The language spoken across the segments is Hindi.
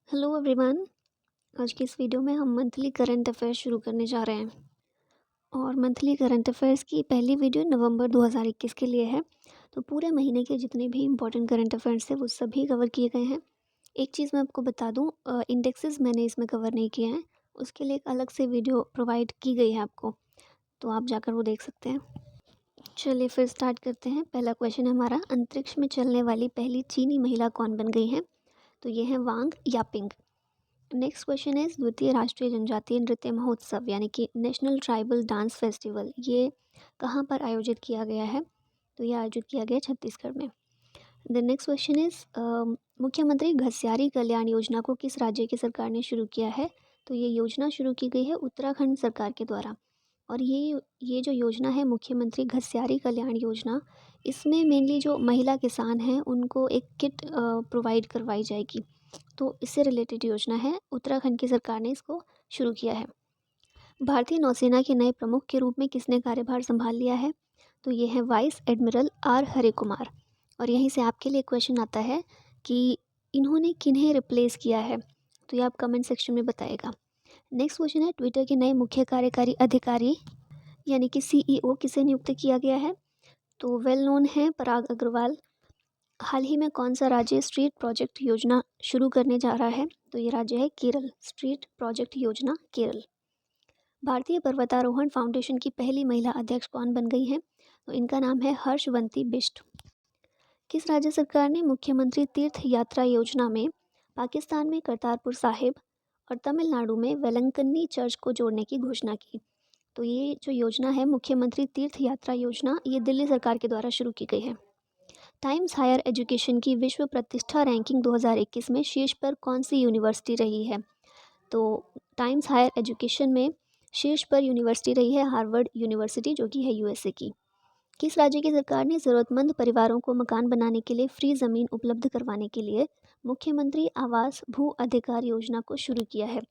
Hello everyone. आज की इस वीडियो में हम मंथली करंट अफेयर्स शुरू करने जा रहे हैं और मंथली करंट अफेयर्स की पहली वीडियो नवंबर 2021 के लिए है। तो पूरे महीने के जितने भी इम्पोर्टेंट करंट अफेयर्स थे वो सभी कवर किए गए हैं। एक चीज़ मैं आपको बता दूं, इंडेक्सेस मैंने इसमें कवर नहीं किए हैं, उसके लिए एक अलग से वीडियो प्रोवाइड की गई है आपको, तो आप जाकर वो देख सकते हैं। चलिए फिर स्टार्ट करते हैं। पहला क्वेश्चन है हमारा, अंतरिक्ष में चलने वाली पहली चीनी महिला कौन बन गई है? तो ये है Wang Yaping. Next question is, द्वितीय राष्ट्रीय जनजातीय नृत्य महोत्सव यानी कि नेशनल ट्राइबल डांस फेस्टिवल ये कहाँ पर आयोजित किया गया है? तो ये आयोजित किया गया छत्तीसगढ़ में। द नेक्स्ट क्वेश्चन इज, मुख्यमंत्री घसियारी कल्याण योजना को किस राज्य की सरकार ने शुरू किया है? तो ये योजना शुरू की गई है उत्तराखंड सरकार के द्वारा। और ये जो योजना है मुख्यमंत्री घसियारी कल्याण योजना, इसमें मेनली जो महिला किसान हैं उनको एक किट प्रोवाइड करवाई जाएगी। तो इससे रिलेटेड योजना है, उत्तराखंड की सरकार ने इसको शुरू किया है। भारतीय नौसेना के नए प्रमुख के रूप में किसने कार्यभार संभाल लिया है? तो ये है वाइस एडमिरल आर हरे कुमार। और यहीं से आपके लिए क्वेश्चन आता है कि इन्होंने किन्हें रिप्लेस किया है, तो ये आप कमेंट सेक्शन में बताएगा। नेक्स्ट क्वेश्चन है, ट्विटर के नए मुख्य कार्यकारी अधिकारी यानी कि सीईओ किसे नियुक्त किया गया है? तो वेल नोन है पराग अग्रवाल। हाल ही में कौन सा राज्य स्ट्रीट प्रोजेक्ट योजना शुरू करने जा रहा है? तो ये राज्य है केरल, स्ट्रीट प्रोजेक्ट योजना केरल। भारतीय पर्वतारोहण फाउंडेशन की पहली महिला अध्यक्ष कौन बन गई है? तो इनका नाम है हर्षवंती बिष्ट। किस राज्य सरकार ने मुख्यमंत्री तीर्थ यात्रा योजना में पाकिस्तान में करतारपुर साहिब और तमिलनाडु में वेलंकन्नी चर्च को जोड़ने की घोषणा की? तो ये जो योजना है मुख्यमंत्री तीर्थ यात्रा योजना, ये दिल्ली सरकार के द्वारा शुरू की गई है। टाइम्स हायर एजुकेशन की विश्व प्रतिष्ठा रैंकिंग 2021 में शीर्ष पर कौन सी यूनिवर्सिटी रही है? तो टाइम्स हायर एजुकेशन में शीर्ष पर यूनिवर्सिटी रही है हार्वर्ड यूनिवर्सिटी, जो कि है यूएसए की। किस राज्य की सरकार ने ज़रूरतमंद परिवारों को मकान बनाने के लिए फ्री ज़मीन उपलब्ध करवाने के लिए मुख्यमंत्री आवास भू अधिकार योजना को शुरू किया है?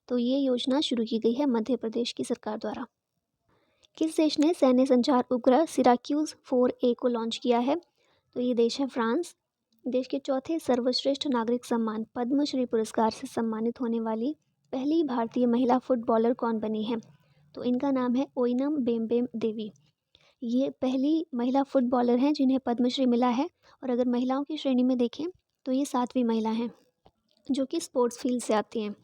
तो ये योजना शुरू की गई है मध्य प्रदेश की सरकार द्वारा। किस देश ने सैन्य संचार उपग्रह सिराक्यूज 4A को लॉन्च किया है? तो ये देश है फ्रांस। देश के चौथे सर्वश्रेष्ठ नागरिक सम्मान पद्मश्री पुरस्कार से सम्मानित होने वाली पहली भारतीय महिला फुटबॉलर कौन बनी है? तो इनका नाम है ओइनम बेम्बेम देवी। ये पहली महिला फुटबॉलर हैं जिन्हें पद्मश्री मिला है। और अगर महिलाओं की श्रेणी में देखें तो ये 7वीं महिला हैं जो कि स्पोर्ट्स फील्ड से आती हैं।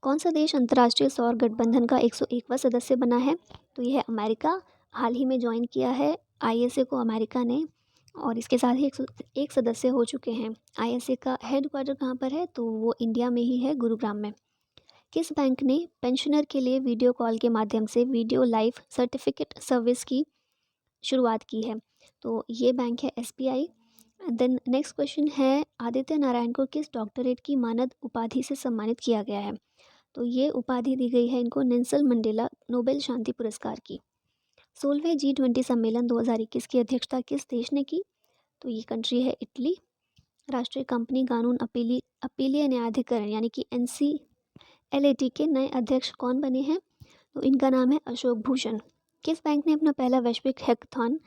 कौन सा देश अंतर्राष्ट्रीय सौर गठबंधन का 101वां सदस्य बना है? तो यह है अमेरिका। हाल ही में ज्वाइन किया है आईएसए को अमेरिका ने, और इसके साथ ही एक सदस्य हो चुके हैं। आईएसए का हेडक्वार्टर कहाँ पर है? तो वो इंडिया में ही है, गुरुग्राम में। किस बैंक ने पेंशनर के लिए वीडियो कॉल के माध्यम से वीडियो लाइफ सर्टिफिकेट सर्विस की शुरुआत की है? तो ये बैंक है एसबीआई। देन नेक्स्ट क्वेश्चन है, आदित्य नारायण को किस डॉक्टरेट की मानद उपाधि से सम्मानित किया गया है? तो ये उपाधि दी गई है इनको नेल्सन मंडेला नोबेल शांति पुरस्कार की। 16वें G20 सम्मेलन 2021 की अध्यक्षता किस देश ने की? तो ये कंट्री है इटली। राष्ट्रीय कंपनी कानून अपीलीय न्यायाधिकरण यानी कि NCLAT के नए अध्यक्ष कौन बने हैं? तो इनका नाम है अशोक भूषण। किस बैंक ने अपना पहला वैश्विक हैकाथॉन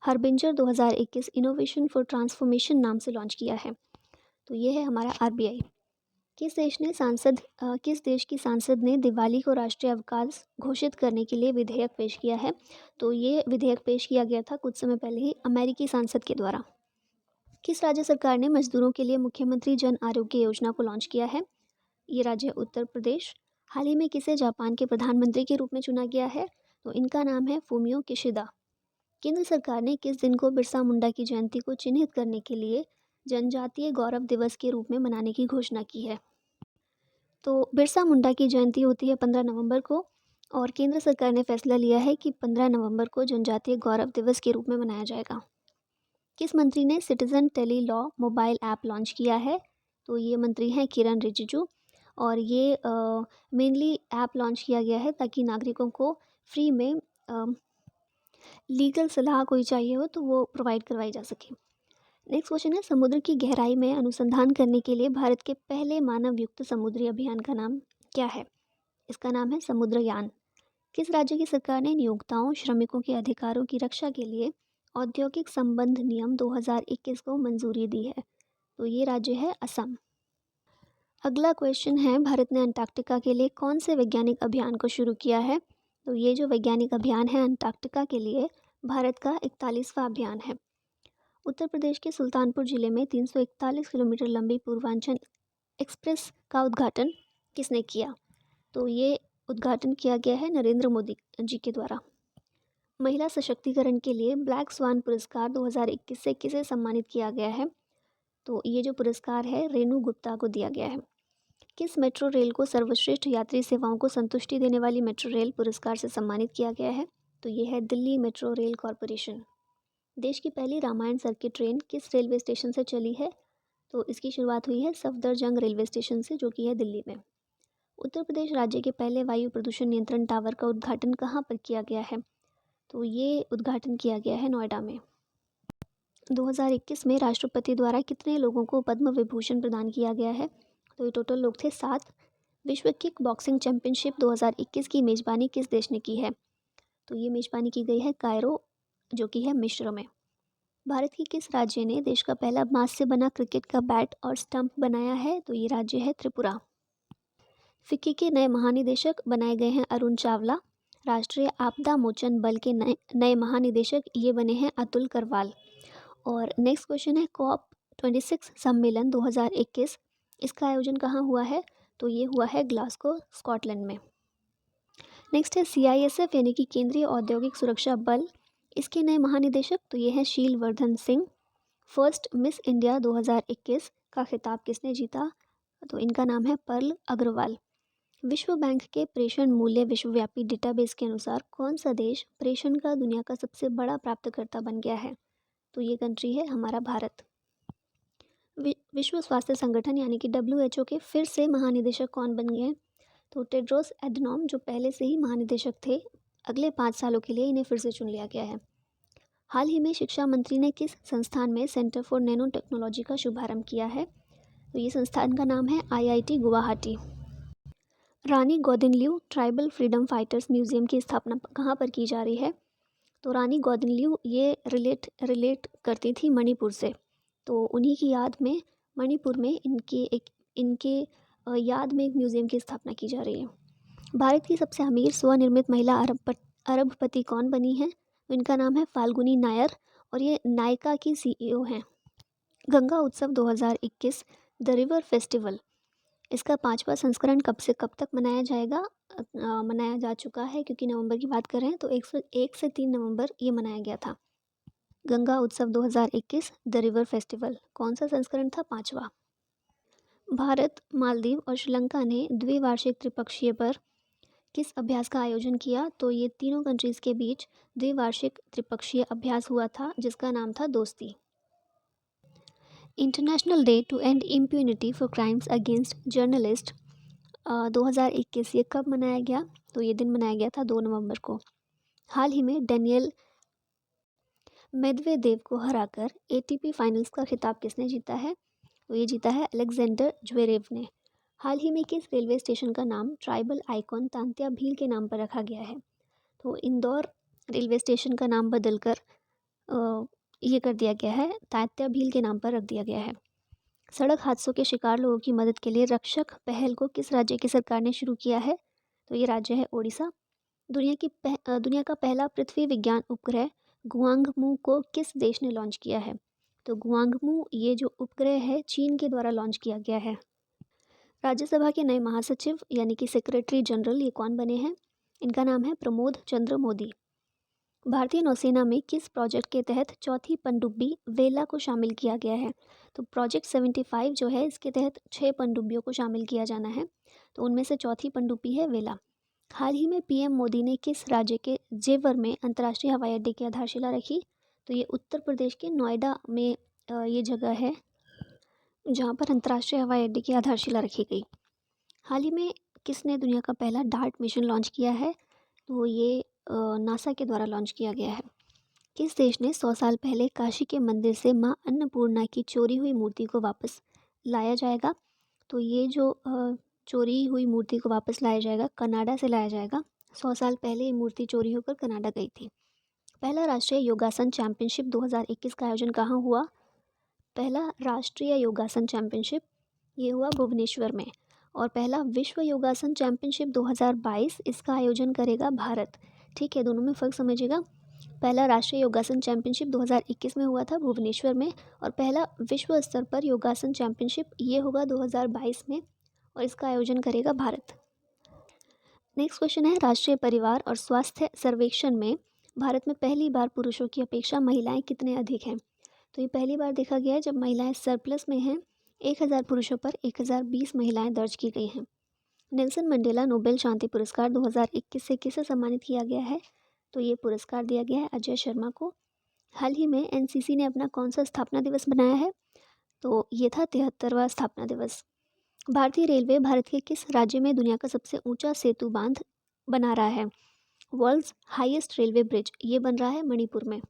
हरबिंजर 2021 इनोवेशन फॉर ट्रांसफॉर्मेशन नाम से लॉन्च किया है? तो ये है हमारा आरबीआई। किस देश की सांसद ने दिवाली को राष्ट्रीय अवकाश घोषित करने के लिए विधेयक पेश किया है? तो ये विधेयक पेश किया गया था कुछ समय पहले ही अमेरिकी सांसद के द्वारा। किस राज्य सरकार ने मजदूरों के लिए मुख्यमंत्री जन आरोग्य योजना को लॉन्च किया है? ये राज्य है उत्तर प्रदेश। हाल ही में किसे जापान के प्रधानमंत्री के रूप में चुना गया है? तो इनका नाम है फूमियो किशिदा। केंद्र सरकार ने किस दिन को बिरसा मुंडा की जयंती को चिन्हित करने के लिए जनजातीय गौरव दिवस के रूप में मनाने की घोषणा की है? तो बिरसा मुंडा की जयंती होती है 15 नवंबर को, और केंद्र सरकार ने फैसला लिया है कि 15 नवंबर को जनजातीय गौरव दिवस के रूप में मनाया जाएगा। किस मंत्री ने citizen tele law mobile app launch किया है? तो ये मंत्री हैं किरण रिजिजू। और ये मेनली ऐप लॉन्च किया गया है ताकि नागरिकों को फ्री में लीगल सलाह कोई चाहिए हो तो वो प्रोवाइड करवाई जा सके। नेक्स्ट क्वेश्चन है, समुद्र की गहराई में अनुसंधान करने के लिए भारत के पहले मानव युक्त समुद्री अभियान का नाम क्या है? इसका नाम है समुद्रयान। किस राज्य की सरकार ने नियोक्ताओं श्रमिकों के अधिकारों की रक्षा के लिए औद्योगिक संबंध नियम 2021 को मंजूरी दी है? तो ये राज्य है असम। अगला क्वेश्चन है, भारत ने अंटार्कटिका के लिए कौन से वैज्ञानिक अभियान को शुरू किया है? तो ये जो वैज्ञानिक अभियान है अंटार्कटिका के लिए भारत का 41वां अभियान है। उत्तर प्रदेश के सुल्तानपुर जिले में 341 किलोमीटर लंबी पूर्वांचल एक्सप्रेस का उद्घाटन किसने किया? तो ये उद्घाटन किया गया है नरेंद्र मोदी जी के द्वारा। महिला सशक्तिकरण के लिए ब्लैक स्वान पुरस्कार 2021 से किसे सम्मानित किया गया है? तो ये जो पुरस्कार है रेणु गुप्ता को दिया गया है। किस मेट्रो रेल को सर्वश्रेष्ठ यात्री सेवाओं को संतुष्टि देने वाली मेट्रो रेल पुरस्कार से सम्मानित किया गया है? तो ये है दिल्ली मेट्रो रेल कॉरपोरेशन। देश की पहली रामायण सर्किट ट्रेन किस रेलवे स्टेशन से चली है? तो इसकी शुरुआत हुई है सफदरजंग रेलवे स्टेशन से, जो कि है दिल्ली में। उत्तर प्रदेश राज्य के पहले वायु प्रदूषण नियंत्रण टावर का उद्घाटन कहाँ पर किया गया है? तो ये उद्घाटन किया गया है नोएडा में। 2021 में राष्ट्रपति द्वारा कितने लोगों को पद्म विभूषण प्रदान किया गया है? तो ये टोटल लोग थे 7। विश्व किक बॉक्सिंग चैंपियनशिप 2021 की मेज़बानी किस देश ने की है? तो ये मेज़बानी की गई है कायरो, जो कि है मिस्र में। भारत की किस राज्य ने देश का पहला बांस से बना क्रिकेट का बैट और स्टंप बनाया है? तो ये राज्य है त्रिपुरा। फिक्की के नए महानिदेशक बनाए गए हैं अरुण चावला। राष्ट्रीय आपदा मोचन बल के नए महानिदेशक ये बने हैं अतुल करवाल। और नेक्स्ट क्वेश्चन है, COP26 सम्मेलन 2021 इसका आयोजन कहाँ हुआ है? तो ये हुआ है ग्लासगो, स्कॉटलैंड में। नेक्स्ट है CISF यानी कि केंद्रीय औद्योगिक सुरक्षा बल, इसके नए महानिदेशक तो ये हैं शील Vardhan Singh. First miss India 2021 का खिताब किसने जीता? तो इनका नाम है पर्ल अग्रवाल। विश्व बैंक के प्रेषण मूल्य विश्वव्यापी डेटाबेस के अनुसार कौन सा देश प्रेषण का दुनिया का सबसे बड़ा प्राप्तकर्ता बन गया है? तो ये कंट्री है हमारा भारत। विश्व स्वास्थ्य संगठन यानी कि WHO के फिर से महानिदेशक कौन बन गए हैं? तो टेड्रोस एडनॉम, जो पहले से ही महानिदेशक थे, अगले 5 सालों के लिए इन्हें फिर से चुन लिया गया है। हाल ही में शिक्षा मंत्री ने किस संस्थान में सेंटर फॉर नैनो टेक्नोलॉजी का शुभारंभ किया है? तो ये संस्थान का नाम है IIT गुवाहाटी। रानी गौदिन्यू ट्राइबल फ्रीडम फाइटर्स म्यूजियम की स्थापना कहाँ पर की जा रही है? तो रानी गौदिन्यू ये रिलेट करती थी मणिपुर से, तो उन्हीं की याद में मणिपुर में इनके याद में एक म्यूज़ियम की स्थापना की जा रही है। भारत की सबसे अमीर स्वनिर्मित महिला अरबपति कौन बनी है? तो इनका नाम है फाल्गुनी नायर और ये नायका की CEO हैं। गंगा उत्सव 2021 द रिवर फेस्टिवल, इसका 5वां संस्करण कब से कब तक मनाया जाएगा? मनाया जा चुका है, क्योंकि नवंबर की बात कर रहे हैं तो 1 से 3 नवंबर ये मनाया गया था। गंगा उत्सव 2021 द रिवर फेस्टिवल कौन सा संस्करण था? 5वां। भारत, मालदीव और श्रीलंका ने द्विवार्षिक त्रिपक्षीय पर किस अभ्यास का आयोजन किया? तो ये तीनों कंट्रीज़ के बीच द्विवार्षिक त्रिपक्षीय अभ्यास हुआ था, जिसका नाम था दोस्ती। International day to end impunity for crimes against journalist 2021 ये कब मनाया गया? तो ये दिन मनाया गया था 2 नवंबर को। हाल ही में डेनियल मेदवेदेव को हराकर ATP फाइनल्स का खिताब किसने जीता है? तो ये जीता है अलेक्जेंडर ज्वेरेव ने। हाल ही में किस रेलवे स्टेशन का नाम ट्राइबल आइकॉन तांत्या भील के नाम पर रखा गया है? तो इंदौर रेलवे स्टेशन का नाम बदलकर ये कर दिया गया है, तात्या भील के नाम पर रख दिया गया है। सड़क हादसों के शिकार लोगों की मदद के लिए रक्षक पहल को किस राज्य की सरकार ने शुरू किया है? तो ये राज्य है ओडिशा। दुनिया का पहला पृथ्वी विज्ञान उपग्रह गुआंगमू को किस देश ने लॉन्च किया है? तो गुआंगमू ये जो उपग्रह है चीन के द्वारा लॉन्च किया गया है। राज्यसभा के नए महासचिव यानी कि सेक्रेटरी जनरल ये कौन बने हैं? इनका नाम है प्रमोद चंद्र मोदी। भारतीय नौसेना में किस प्रोजेक्ट के तहत चौथी पनडुब्बी वेला को शामिल किया गया है? तो प्रोजेक्ट 75 जो है इसके तहत 6 पनडुब्बियों को शामिल किया जाना है, तो उनमें से चौथी पनडुब्बी है वेला। हाल ही में PM मोदी ने किस राज्य के जेवर में अंतर्राष्ट्रीय हवाई अड्डे की आधारशिला रखी? तो ये उत्तर प्रदेश के नोएडा में ये जगह है जहाँ पर अंतर्राष्ट्रीय हवाई अड्डे की आधारशिला रखी गई। हाल ही में किसने दुनिया का पहला डार्ट मिशन लॉन्च किया है? तो ये नासा के द्वारा लॉन्च किया गया है। किस देश ने 100 साल पहले काशी के मंदिर से मां अन्नपूर्णा की चोरी हुई मूर्ति को वापस लाया जाएगा? तो ये जो चोरी हुई मूर्ति को वापस लाया जाएगा, कनाडा से लाया जाएगा। 100 साल पहले ये मूर्ति चोरी होकर कनाडा गई थी। पहला राष्ट्रीय योगासन चैंपियनशिप 2021 का आयोजन कहाँ हुआ? पहला राष्ट्रीय योगासन चैंपियनशिप ये हुआ भुवनेश्वर में। और पहला विश्व योगासन चैंपियनशिप 2022 इसका आयोजन करेगा भारत। ठीक है, दोनों में फ़र्क समझिएगा। पहला राष्ट्रीय योगासन चैंपियनशिप 2021 में हुआ था भुवनेश्वर में, और पहला विश्व स्तर पर योगासन चैंपियनशिप ये होगा 2022 में, और इसका आयोजन करेगा भारत। नेक्स्ट क्वेश्चन है, राष्ट्रीय परिवार और स्वास्थ्य सर्वेक्षण में भारत में पहली बार पुरुषों की अपेक्षा महिलाएं कितने अधिक हैं? तो ये पहली बार देखा गया है जब महिलाएं सरप्लस में हैं। 1000 पुरुषों पर 1020 महिलाएं दर्ज की गई हैं। नेल्सन मंडेला नोबेल शांति पुरस्कार 2021 से किसे सम्मानित किया गया है? तो ये पुरस्कार दिया गया है अजय शर्मा को। हाल ही में एनसीसी ने अपना कौन सा स्थापना दिवस मनाया है? तो ये था 73वां स्थापना दिवस। भारतीय रेलवे भारत के किस राज्य में दुनिया का सबसे ऊंचा सेतु बांध बना रहा है? वर्ल्ड्स हाईएस्ट रेलवे ब्रिज ये बन रहा है मणिपुर में।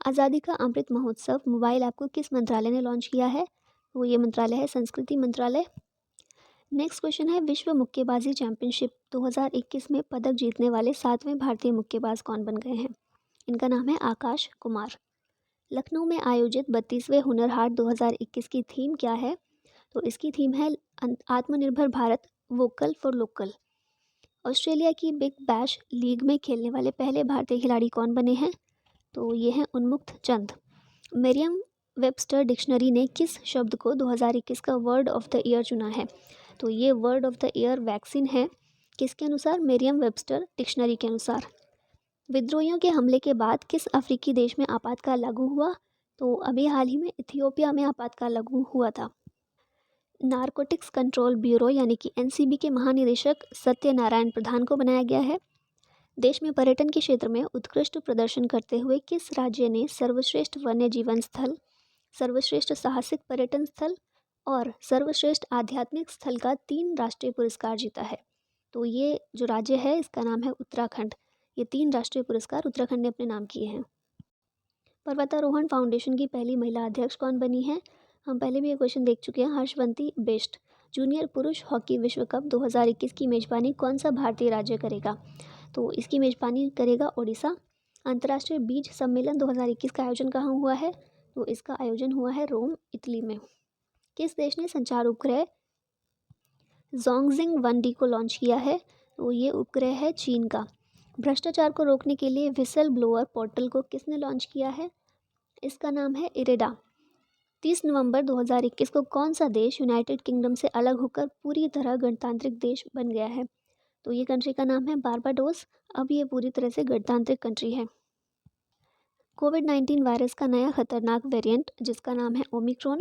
आज़ादी का अमृत महोत्सव मोबाइल ऐप को किस मंत्रालय ने लॉन्च किया है? तो ये मंत्रालय है संस्कृति मंत्रालय। नेक्स्ट क्वेश्चन है, विश्व मुक्केबाजी चैंपियनशिप 2021 में पदक जीतने वाले 7वें भारतीय मुक्केबाज कौन बन गए हैं? इनका नाम है आकाश कुमार। लखनऊ में आयोजित 32वें हुनर हाट 2021 की थीम क्या है? तो इसकी थीम है आत्मनिर्भर Bharat, vocal for local. Australia की बिग बैश लीग में खेलने वाले पहले भारतीय खिलाड़ी कौन बने हैं? तो ये हैं उन्मुक्त चंद। मरियम वेबस्टर डिक्शनरी ने किस शब्द को 2021 का वर्ड ऑफ द ईयर चुना है? तो ये word of the year vaccine है। किसके अनुसार? मरियम वेबस्टर डिक्शनरी के अनुसार। विद्रोहियों के हमले के बाद किस अफ्रीकी देश में आपातकाल लागू हुआ? तो अभी हाल ही में इथियोपिया में आपातकाल लागू हुआ था। नारकोटिक्स कंट्रोल ब्यूरो यानी कि एनसीबी के महानिदेशक सत्यनारायण प्रधान को बनाया गया है। देश में पर्यटन के क्षेत्र में उत्कृष्ट प्रदर्शन करते हुए किस राज्य ने सर्वश्रेष्ठ वन्य जीवन स्थल, सर्वश्रेष्ठ साहसिक पर्यटन स्थल और सर्वश्रेष्ठ आध्यात्मिक स्थल का 3 राष्ट्रीय पुरस्कार जीता है? तो ये जो राज्य है इसका नाम है उत्तराखंड। ये 3 राष्ट्रीय पुरस्कार उत्तराखंड ने अपने नाम किए हैं। पर्वतारोहण फाउंडेशन की पहली महिला अध्यक्ष कौन बनी है? हम पहले भी ये क्वेश्चन देख चुके हैं। हर्षवंती बिष्ट। जूनियर पुरुष हॉकी विश्व कप 2021 की मेजबानी कौन सा भारतीय राज्य करेगा? तो इसकी मेजबानी करेगा ओडिशा। अंतर्राष्ट्रीय बीज सम्मेलन 2021 का आयोजन कहाँ हुआ है? तो इसका आयोजन हुआ है रोम, इटली में। किस देश ने संचार उपग्रह जोंगजिंग 1D को लॉन्च किया है? तो ये उपग्रह है चीन का। भ्रष्टाचार को रोकने के लिए विसल ब्लोअर पोर्टल को किसने लॉन्च किया है? इसका नाम है इरेडा। 30 नवंबर 2021 को कौन सा देश यूनाइटेड किंगडम से अलग होकर पूरी तरह गणतांत्रिक देश बन गया है? तो ये कंट्री का नाम है बारबाडोस। अब ये पूरी तरह से गणतांत्रिक कंट्री है। कोविड-19 वायरस का नया खतरनाक वेरिएंट जिसका नाम है ओमिक्रॉन,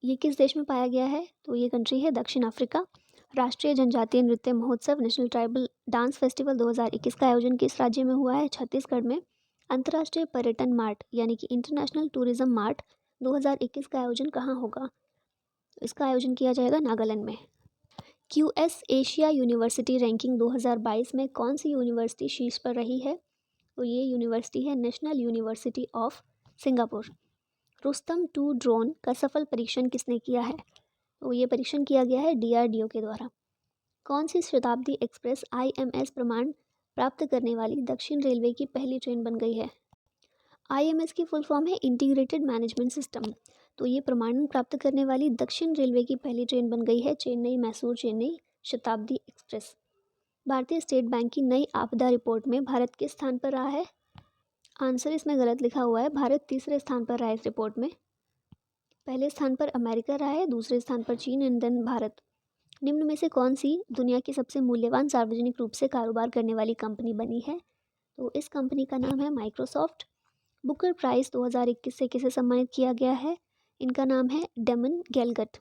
ये किस देश में पाया गया है? तो ये कंट्री है दक्षिण अफ्रीका। राष्ट्रीय जनजातीय नृत्य महोत्सव नेशनल ट्राइबल डांस फेस्टिवल 2021 का आयोजन किस राज्य में हुआ है? छत्तीसगढ़ में। अंतर्राष्ट्रीय पर्यटन मार्ट यानी कि इंटरनेशनल टूरिज्म मार्ट 2021 का आयोजन कहाँ होगा? इसका आयोजन किया जाएगा नागालैंड में। क्यूएस एशिया यूनिवर्सिटी रैंकिंग 2022 में कौन सी यूनिवर्सिटी शीर्ष पर रही है? तो ये यूनिवर्सिटी है national university of Singapore. Rustam 2 drone का सफल परीक्षण किसने किया है? तो ये परीक्षण किया गया है डीआरडीओ के द्वारा। कौन सी शताब्दी एक्सप्रेस आईएमएस प्रमाण प्राप्त करने वाली दक्षिण रेलवे की पहली ट्रेन बन गई है? आईएमएस की फुल फॉर्म है इंटीग्रेटेड मैनेजमेंट सिस्टम। तो ये प्रमाणन प्राप्त करने वाली दक्षिण रेलवे की पहली ट्रेन बन गई है चेन्नई मैसूर चेन्नई शताब्दी एक्सप्रेस। भारतीय स्टेट बैंक की नई आपदा रिपोर्ट में भारत किस स्थान पर रहा है? आंसर इसमें गलत लिखा हुआ है। भारत तीसरे स्थान पर रहा है इस रिपोर्ट में। पहले स्थान पर अमेरिका रहा है, दूसरे स्थान पर चीन एंड देन भारत। निम्न में से कौन सी दुनिया की सबसे मूल्यवान सार्वजनिक रूप से कारोबार करने वाली कंपनी बनी है? तो इस कंपनी का नाम है माइक्रोसॉफ्ट। बुकर प्राइज़ 2021 से किसे सम्मानित किया गया है? इनका नाम है डेमन गैलगट।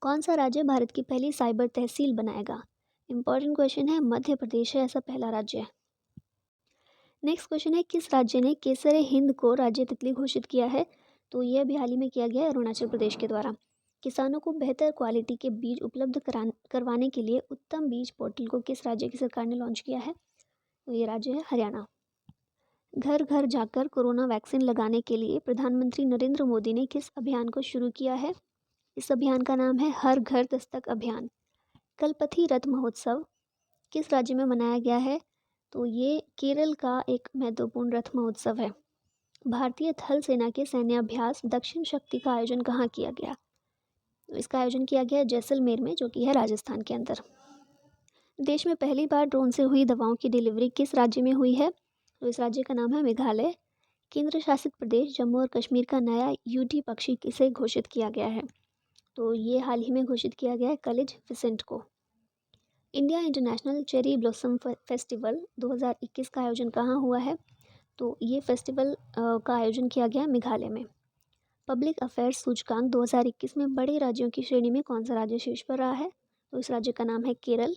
कौन सा राज्य भारत की पहली साइबर तहसील बनाएगा? इंपॉर्टेंट क्वेश्चन है। मध्य प्रदेश है ऐसा पहला राज्य। नेक्स्ट क्वेश्चन है, किस राज्य ने केसर हिंद को राज्य तितली घोषित किया है? तो यह भी हाल ही में किया गया है अरुणाचल प्रदेश के द्वारा। किसानों को बेहतर क्वालिटी के बीज उपलब्ध करवाने के लिए उत्तम बीज पोर्टल को किस राज्य की सरकार ने लॉन्च किया है? तो ये राज्य है हरियाणा। घर घर जाकर कोरोना वैक्सीन लगाने के लिए प्रधानमंत्री नरेंद्र मोदी ने किस अभियान को शुरू किया है? इस अभियान का नाम है हर घर दस्तक अभियान। कलपथी रथ महोत्सव किस राज्य में मनाया गया है? तो ये केरल का एक महत्वपूर्ण रथ महोत्सव है। भारतीय थल सेना के सैन्य अभ्यास दक्षिण शक्ति का आयोजन कहाँ किया गया? तो इसका आयोजन किया गया है जैसलमेर में, जो कि है राजस्थान के अंदर। देश में पहली बार ड्रोन से हुई दवाओं की डिलीवरी किस राज्य में हुई है? तो इस राज्य का नाम है मेघालय। केंद्र शासित प्रदेश जम्मू और कश्मीर का नया यूटी पक्षी किसे घोषित किया गया है? तो ये हाल ही में घोषित किया गया है कलिज फिसेंट को। India international cherry blossom festival 2021 का आयोजन कहाँ हुआ है? तो ये फेस्टिवल का आयोजन किया गया मेघालय में। पब्लिक अफेयर्स सूचकांक 2021 में बड़े राज्यों की श्रेणी में कौन सा राज्य शीर्ष पर रहा है? तो इस राज्य का नाम है केरल।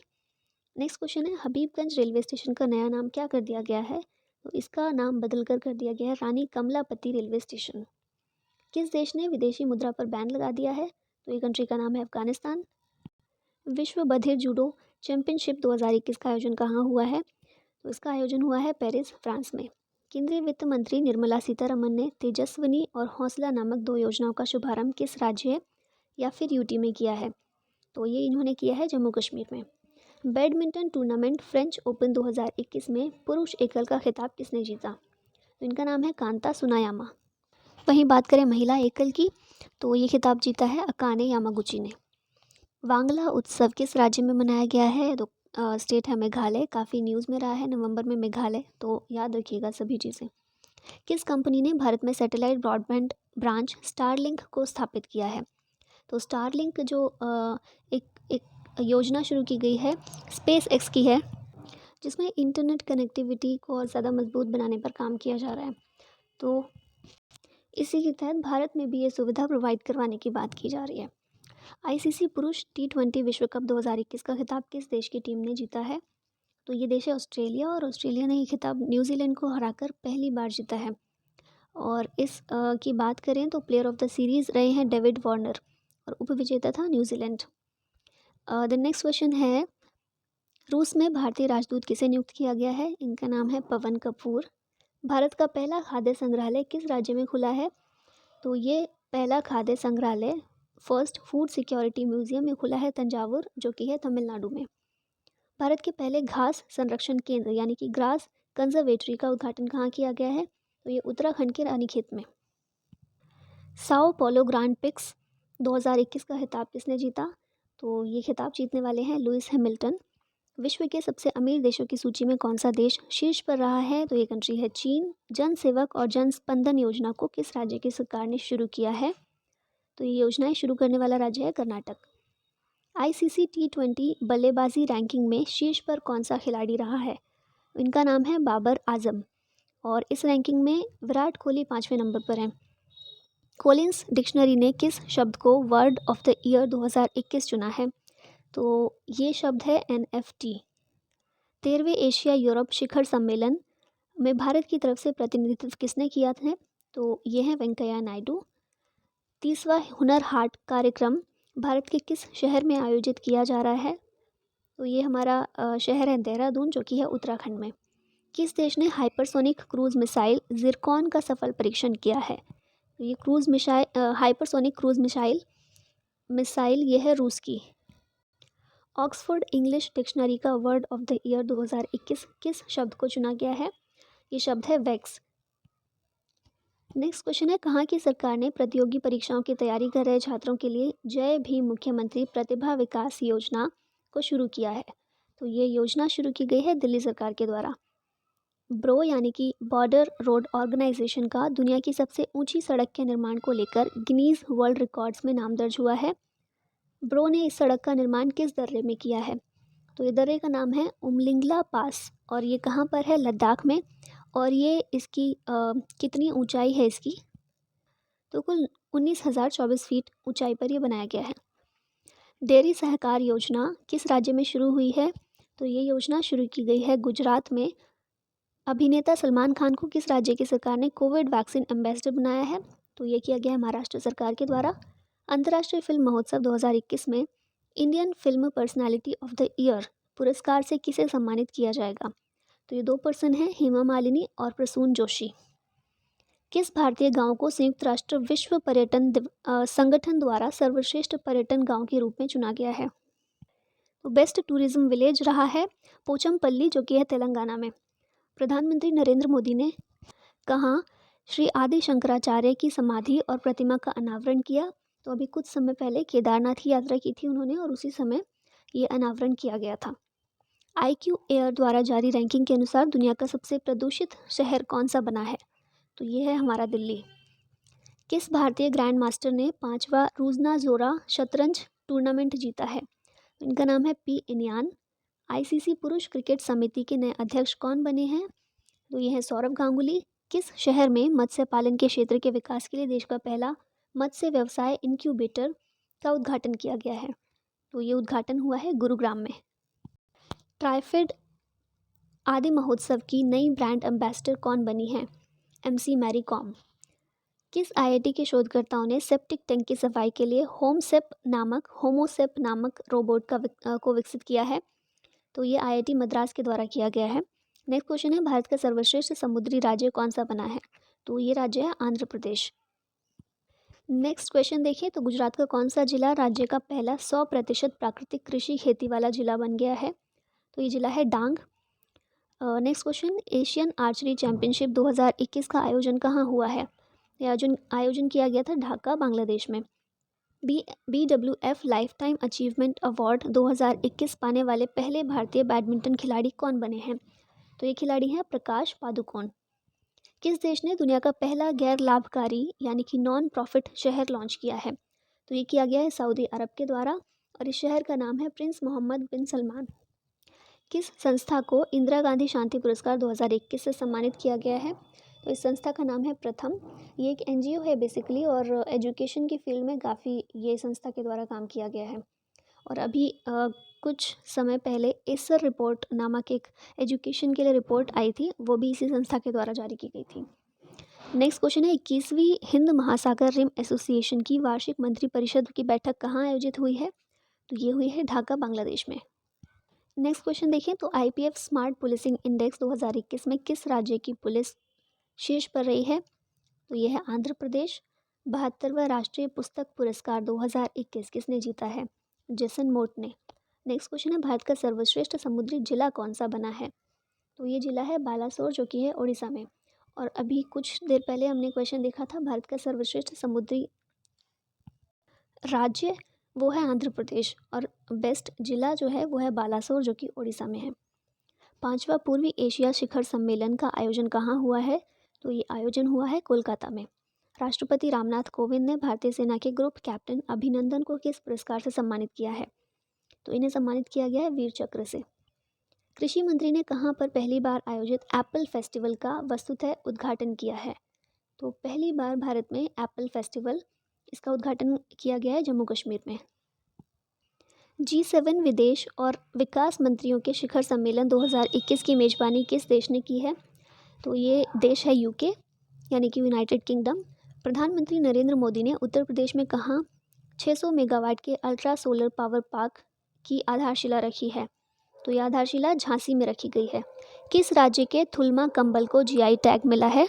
नेक्स्ट क्वेश्चन है, हबीबगंज रेलवे स्टेशन का नया नाम क्या कर दिया गया है? तो इसका नाम बदल कर दिया गया है रानी कमलापति रेलवे स्टेशन। किस देश ने विदेशी मुद्रा पर बैन लगा दिया है? तो ये कंट्री का नाम है अफगानिस्तान। विश्व बधिर जूडो चैंपियनशिप 2021 का आयोजन कहाँ हुआ है? तो इसका आयोजन हुआ है पेरिस, फ्रांस में। केंद्रीय वित्त मंत्री निर्मला सीतारमन ने तेजस्विनी और हौसला नामक 2 योजनाओं का शुभारंभ किस राज्य या फिर यूटी में किया है? तो ये इन्होंने किया है जम्मू कश्मीर में। बैडमिंटन टूर्नामेंट फ्रेंच ओपन 2021 में पुरुष एकल का खिताब किसने जीता? तो इनका नाम है कांता सुनायामा। वहीं बात करें महिला एकल की, तो ये खिताब जीता है अकाने यामागुची ने। वांगला उत्सव किस राज्य में मनाया गया है? तो स्टेट है मेघालय। काफ़ी न्यूज़ में रहा है नवंबर में मेघालय, तो याद रखिएगा सभी चीज़ें। किस कंपनी ने भारत में सैटेलाइट ब्रॉडबैंड ब्रांच स्टारलिंक को स्थापित किया है? तो स्टारलिंक जो एक योजना शुरू की गई है स्पेस एक्स की है, जिसमें इंटरनेट कनेक्टिविटी को और ज़्यादा मजबूत बनाने पर काम किया जा रहा है। तो इसी के तहत भारत में भी ये सुविधा प्रोवाइड करवाने की बात की जा रही है। आईसीसी पुरुष T20 विश्व कप 2021 का खिताब किस देश की टीम ने जीता है? तो ये देश है ऑस्ट्रेलिया, और ऑस्ट्रेलिया ने ये खिताब न्यूजीलैंड को हराकर पहली बार जीता है। और इस की बात करें तो प्लेयर ऑफ द सीरीज़ रहे हैं डेविड वार्नर, और उपविजेता था न्यूजीलैंड। द नेक्स्ट क्वेश्चन है, रूस में भारतीय राजदूत किसे नियुक्त किया गया है? इनका नाम है पवन कपूर। भारत का पहला खाद्य संग्रहालय किस राज्य में खुला है? तो ये पहला खाद्य संग्रहालय फर्स्ट फूड सिक्योरिटी म्यूजियम में खुला है तंजावुर, जो कि है तमिलनाडु में। भारत के पहले घास संरक्षण केंद्र यानी कि ग्रास कंजर्वेटरी का उद्घाटन कहाँ किया गया है? तो ये उत्तराखंड के रानीखेत में। साओ पोलो ग्रांड पिक्स 2021 का खिताब किसने जीता? तो ये खिताब जीतने वाले हैं लुइस हैमिल्टन। विश्व के सबसे अमीर देशों की सूची में कौन सा देश शीर्ष पर रहा है? तो ये कंट्री है चीन। जन सेवक और जन स्पंदन योजना को किस राज्य की सरकार ने शुरू किया है? तो ये योजनाएं शुरू करने वाला राज्य है कर्नाटक। आईसीसी T20 बल्लेबाजी रैंकिंग में शीर्ष पर कौन सा खिलाड़ी रहा है? इनका नाम है बाबर आजम, और इस रैंकिंग में विराट कोहली 5वें नंबर पर हैं। कोलिंस डिक्शनरी ने किस शब्द को वर्ड ऑफ द ईयर 2021 चुना है? तो ये शब्द है NFT। 13वें एशिया यूरोप शिखर सम्मेलन में भारत की तरफ से प्रतिनिधित्व किसने किया था? तो ये है वेंकैया नायडू। 30वां हुनर हाट कार्यक्रम भारत के किस शहर में आयोजित किया जा रहा है? तो ये हमारा शहर है देहरादून, जो कि है उत्तराखंड में। किस देश ने हाइपरसोनिक क्रूज मिसाइल जिरकॉन का सफल परीक्षण किया है? तो ये cruise missile hypersonic cruise missile ये है रूस की। ऑक्सफोर्ड इंग्लिश डिक्शनरी का वर्ड ऑफ द ईयर 2021 किस शब्द को चुना गया है? ये शब्द है वैक्स। नेक्स्ट क्वेश्चन है, कहाँ की सरकार ने प्रतियोगी परीक्षाओं की तैयारी कर रहे छात्रों के लिए जय भीम मुख्यमंत्री प्रतिभा विकास योजना को शुरू किया है? तो ये योजना शुरू की गई है दिल्ली सरकार के द्वारा। ब्रो यानी कि बॉर्डर रोड ऑर्गेनाइजेशन का दुनिया की सबसे ऊंची सड़क के निर्माण को लेकर गिनीज वर्ल्ड रिकॉर्ड्स में नाम दर्ज हुआ है। ब्रो ने इस सड़क का निर्माण किस दर्रे में किया है? तो ये दर्रे का नाम है उमलिंगला पास, और ये कहाँ पर है? लद्दाख में। और ये इसकी कितनी ऊंचाई है इसकी? तो कुल 19,024 फीट ऊंचाई पर ये बनाया गया है। डेयरी सहकार योजना किस राज्य में शुरू हुई है? तो ये योजना शुरू की गई है गुजरात में। अभिनेता सलमान खान को किस राज्य की सरकार ने कोविड वैक्सीन एम्बेसडर बनाया है? तो ये किया गया है महाराष्ट्र सरकार के द्वारा। अंतर्राष्ट्रीय फिल्म महोत्सव 2021 में Indian film personality of the year पुरस्कार से किसे सम्मानित किया जाएगा? तो ये 2 पर्सन हैं, हेमा मालिनी और प्रसून जोशी। किस भारतीय गांव को संयुक्त राष्ट्र विश्व पर्यटन संगठन द्वारा सर्वश्रेष्ठ पर्यटन गांव के रूप में चुना गया है? तो बेस्ट टूरिज्म विलेज रहा है पोचमपल्ली, जो कि है तेलंगाना में। प्रधानमंत्री नरेंद्र मोदी ने कहाँ श्री आदि शंकराचार्य की समाधि और प्रतिमा का अनावरण किया? तो अभी कुछ समय पहले केदारनाथ की यात्रा की थी उन्होंने और उसी समय ये अनावरण किया गया था। IQ एयर द्वारा जारी रैंकिंग के अनुसार दुनिया का सबसे प्रदूषित शहर कौन सा बना है? तो ये है हमारा दिल्ली। किस भारतीय ग्रैंड मास्टर ने 5वां रूजना जोरा शतरंज टूर्नामेंट जीता है? इनका नाम है पी इनियान। ICC पुरुष क्रिकेट समिति के नए अध्यक्ष कौन बने हैं? तो ये है सौरव गांगुली। किस शहर में मत्स्य पालन के क्षेत्र के विकास के लिए देश का पहला मत्स्य व्यवसाय इंक्यूबेटर का उद्घाटन किया गया है? तो ये उद्घाटन हुआ है गुरुग्राम में। ट्राइफेड आदि महोत्सव की नई ब्रांड एम्बेसडर कौन बनी है? MC मैरी कॉम। किस IIT के शोधकर्ताओं ने सेप्टिक टैंक की सफाई के लिए होमोसेप नामक रोबोट को विकसित किया है? तो ये IIT मद्रास के द्वारा किया गया है। नेक्स्ट क्वेश्चन है, भारत का सर्वश्रेष्ठ समुद्री राज्य कौन सा बना है? तो ये राज्य है आंध्र प्रदेश। नेक्स्ट क्वेश्चन देखिए, तो गुजरात का कौन सा जिला राज्य का पहला 100% प्राकृतिक कृषि खेती वाला जिला बन गया है? तो ये जिला है Dang. Next question, Asian archery championship 2021 का आयोजन कहाँ हुआ है? यह आयोजन किया गया था ढाका, बांग्लादेश में। BWF life time achievement award 2021 पाने वाले पहले भारतीय बैडमिंटन खिलाड़ी कौन बने हैं? तो ये खिलाड़ी हैं प्रकाश पादुकोण। किस देश ने दुनिया का पहला गैर लाभकारी यानी कि नॉन प्रॉफिट शहर लॉन्च किया है? तो ये किया गया है सऊदी अरब के द्वारा और इस शहर का नाम है प्रिंस मोहम्मद बिन सलमान। किस संस्था को इंदिरा गांधी शांति पुरस्कार 2021 से सम्मानित किया गया है? तो इस संस्था का नाम है प्रथम। ये एक NGO है बेसिकली और एजुकेशन की फील्ड में काफ़ी ये संस्था के द्वारा काम किया गया है। और अभी कुछ समय पहले एसर रिपोर्ट नामक एक एजुकेशन के लिए रिपोर्ट आई थी, वो भी इसी संस्था के द्वारा जारी की गई थी। नेक्स्ट क्वेश्चन है, 21वीं हिंद महासागर रिम एसोसिएशन की वार्षिक मंत्रिपरिषद की बैठक कहाँ आयोजित हुई है? तो ये हुई है ढाका, बांग्लादेश में। नेक्स्ट क्वेश्चन देखें, तो IPF स्मार्ट पुलिसिंग इंडेक्स 2021 में किस राज्य की पुलिस शीर्ष पर रही है? तो यह है आंध्र प्रदेश। 72वां राष्ट्रीय पुस्तक पुरस्कार 2021 किसने जीता है? जेसन मोट ने। नेक्स्ट क्वेश्चन है, भारत का सर्वश्रेष्ठ समुद्री जिला कौन सा बना है? तो ये जिला है बालासोर, जो कि है उड़ीसा में। और अभी कुछ देर पहले हमने क्वेश्चन देखा था, भारत का सर्वश्रेष्ठ समुद्री राज्य वो है आंध्र प्रदेश और बेस्ट जिला जो है वो है बालासोर, जो कि उड़ीसा में है। 5वां पूर्वी एशिया शिखर सम्मेलन का आयोजन कहाँ हुआ है? तो ये आयोजन हुआ है कोलकाता में। राष्ट्रपति रामनाथ कोविंद ने भारतीय सेना के ग्रुप कैप्टन अभिनंदन को किस पुरस्कार से सम्मानित किया है? तो इन्हें सम्मानित किया गया है वीर चक्र से। कृषि मंत्री ने कहाँ पर पहली बार आयोजित एप्पल फेस्टिवल का वस्तुतः उद्घाटन किया है? तो पहली बार भारत में एप्पल फेस्टिवल इसका उद्घाटन किया गया है जम्मू कश्मीर में। G7 विदेश और विकास मंत्रियों के शिखर सम्मेलन 2021 की मेजबानी किस देश ने की है? तो ये देश है UK यानी कि यूनाइटेड किंगडम। प्रधानमंत्री नरेंद्र मोदी ने उत्तर प्रदेश में कहाँ 600 मेगावाट के अल्ट्रा सोलर पावर पार्क की आधारशिला रखी है? तो यह आधारशिला झांसी में रखी गई है। किस राज्य के थुलमा कंबल को GI टैग मिला है?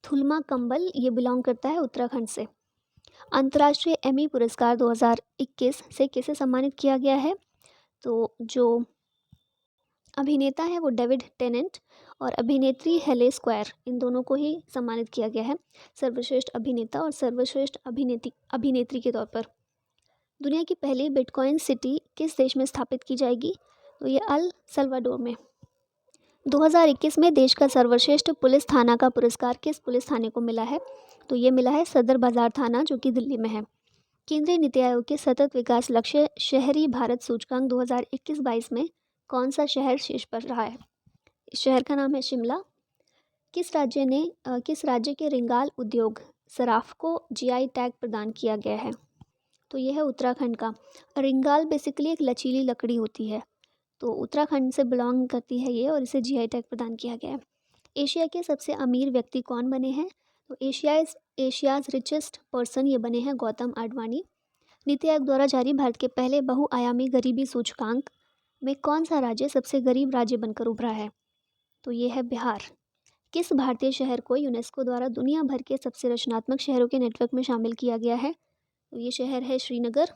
थुलमा कंबल ये बिलोंग करता है उत्तराखंड से। अंतर्राष्ट्रीय एमी पुरस्कार 2021 से किसे सम्मानित किया गया है? तो जो अभिनेता है वो डेविड टेनेंट और अभिनेत्री हेले स्क्वायर, इन दोनों को ही सम्मानित किया गया है सर्वश्रेष्ठ अभिनेता और सर्वश्रेष्ठ अभिनेत्री के तौर पर। दुनिया की पहली बिटकॉइन सिटी किस देश में स्थापित की जाएगी? तो ये अल सल्वाडोर में। 2021 में देश का सर्वश्रेष्ठ पुलिस थाना का पुरस्कार किस पुलिस थाने को मिला है? तो ये मिला है सदर बाजार थाना, जो कि दिल्ली में है। केंद्रीय नीति आयोग के सतत विकास लक्ष्य शहरी भारत सूचकांक 2021-22 में कौन सा शहर शीर्ष पर रहा है? इस शहर का नाम है शिमला। किस राज्य के रिंगाल उद्योग सराफ को GI टैग प्रदान किया गया है? तो यह है उत्तराखंड का। रिंगाल बेसिकली एक लचीली लकड़ी होती है, तो उत्तराखंड से बिलोंग करती है ये और इसे GI टैग प्रदान किया गया है। एशिया के सबसे अमीर व्यक्ति कौन बने हैं? तो एशियाज़ रिचेस्ट पर्सन ये बने हैं गौतम आडवाणी। नीति आयोग द्वारा जारी भारत के पहले बहुआयामी गरीबी सूचकांक में कौन सा राज्य सबसे गरीब राज्य बनकर उभरा है? तो ये है बिहार। किस भारतीय शहर को यूनेस्को द्वारा दुनिया भर के सबसे रचनात्मक शहरों के नेटवर्क में शामिल किया गया है? तो ये शहर है श्रीनगर।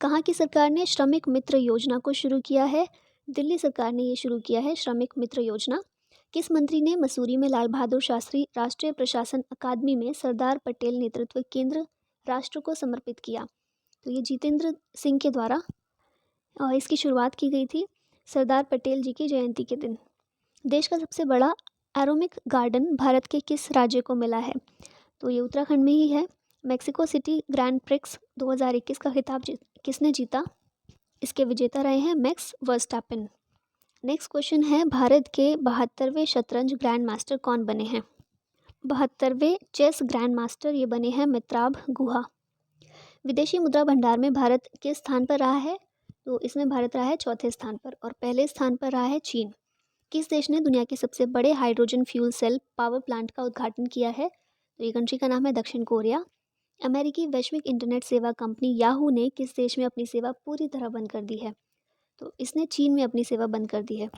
कहाँ की सरकार ने श्रमिक मित्र योजना को शुरू किया है? दिल्ली सरकार ने ये शुरू किया है श्रमिक मित्र योजना। किस मंत्री ने मसूरी में लाल बहादुर शास्त्री राष्ट्रीय प्रशासन अकादमी में सरदार पटेल नेतृत्व केंद्र राष्ट्र को समर्पित किया? तो ये जितेंद्र सिंह के द्वारा इसकी शुरुआत की गई थी सरदार पटेल जी की जयंती के दिन। देश का सबसे बड़ा एरोमिक गार्डन भारत के किस राज्य को मिला है? तो ये उत्तराखंड में ही है। मेक्सिको सिटी ग्रैंड प्रिक्स 2021 का खिताब किसने जीता? इसके विजेता रहे हैं मैक्स वर्स्टैपेन। नेक्स्ट क्वेश्चन है, भारत के 72वें शतरंज ग्रैंड मास्टर कौन बने हैं? 72वें चेस ग्रैंड मास्टर ये बने हैं मित्राब गुहा। विदेशी मुद्रा भंडार में भारत किस स्थान पर रहा है? तो इसमें भारत रहा है चौथे स्थान पर और पहले स्थान पर रहा है चीन। किस देश ने दुनिया के सबसे बड़े hydrogen fuel cell power plant का उद्घाटन किया है? तो ये कंट्री का नाम है दक्षिण कोरिया। अमेरिकी वैश्विक इंटरनेट सेवा कंपनी याहू ने किस देश में अपनी सेवा पूरी तरह बंद कर दी है? तो इसने चीन में अपनी सेवा बंद कर दी है।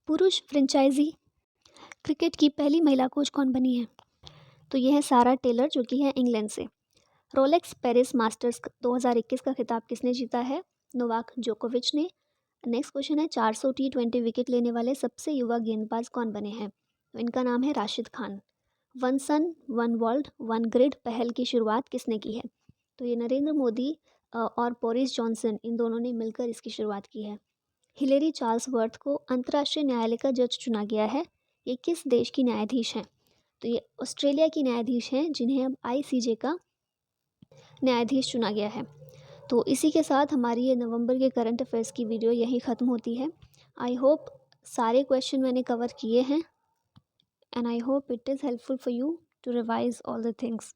पुरुष फ्रेंचाइजी क्रिकेट की पहली महिला कोच कौन बनी है? तो यह है सारा टेलर, जो कि है इंग्लैंड से। रोलेक्स पेरिस मास्टर्स 2021 का खिताब किसने जीता है? नोवाक जोकोविच ने। नेक्स्ट क्वेश्चन है, 400 T20 विकेट लेने वाले सबसे युवा गेंदबाज कौन बने हैं? तो इनका नाम है Rashid Khan. One sun one world one grid पहल की शुरुआत किसने की है? तो ये नरेंद्र मोदी और बोरिस जॉनसन, इन दोनों ने मिलकर इसकी शुरुआत की है। हिलेरी चार्ल्स वर्थ को अंतर्राष्ट्रीय न्यायालय का जज चुना गया है। ये किस देश की न्यायाधीश हैं? तो ये ऑस्ट्रेलिया की न्यायाधीश हैं, जिन्हें अब ICJ का न्यायाधीश चुना गया है। तो इसी के साथ हमारी ये नवंबर के करंट अफेयर्स की वीडियो यहीं ख़त्म होती है। आई होप सारे क्वेश्चन मैंने कवर किए हैं and I hope it is helpful for you to revise all the things.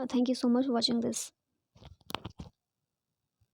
Thank you so much for watching this.